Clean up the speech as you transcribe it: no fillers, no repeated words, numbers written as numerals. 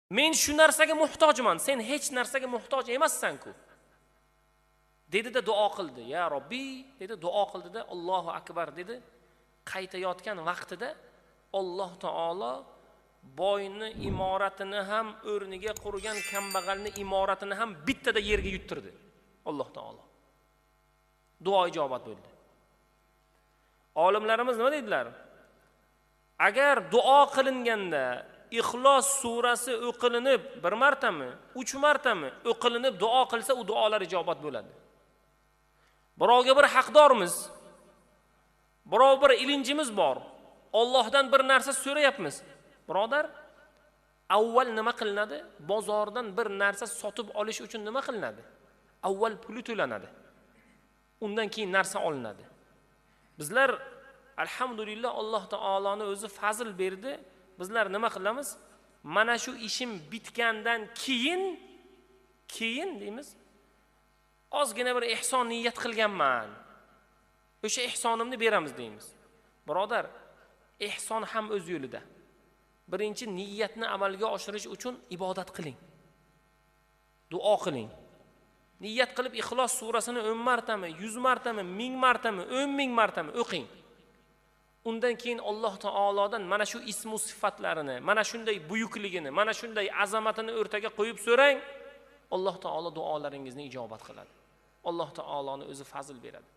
Men shu narsaga muhtojman, sen hech narsaga muhtoj emassan-ku. Dedi-da duo qildi. Ya Robbiy dedi, duo qildi-da, Allohu akbar dedi. Qaytayotgan vaqtida Alloh taolo boyni imoratini ham o'rniga qurgan kambag'alni imoratini ham bittada yerga yuttirdi. Alloh taolo. Duo ijobat bo'ldi. Olimlarimiz nima dedilar? Agar duo qilinganda Ixlos surasi o'qilinib 1 martami, 3 martami o'qilinib duo qilsa, u duolar ijobat bo'ladi. Birovga bir haqdormiz. Birov bir ilinjimiz bor. Allohdan bir narsa so'rayapmiz. Birodar, avval nima qilinadi? Bozordan bir narsa sotib olish uchun nima qilinadi? Avval puli to'lanadi. Undan keyin narsa olinadi. Bizlar alhamdulillah Alloh taoloning o'zi fazl berdi. Bizlar nima qilamiz? Mana shu ishim bitgandan keyin deymiz. Ozgina bir ihson niyat qilganman. O'sha ihsonimni beramiz deymiz. Birodar, ihson ham o'z yo'lida. Birinchi niyatni amalga oshirish uchun ibodat qiling. Duo qiling. Niyat qilib Ixlos surasini 10 martami, 100 martami, 1000 martami, 10,000 martami o'qing. Undan keyin Alloh taolodan mana shu ism va sifatlarini, mana shunday buyukligini, mana shunday azamatini o'rtaga qo'yib so'rang. Alloh taolo duolaringizni ijobat qiladi. Alloh taoloning o'zi fazl beradi.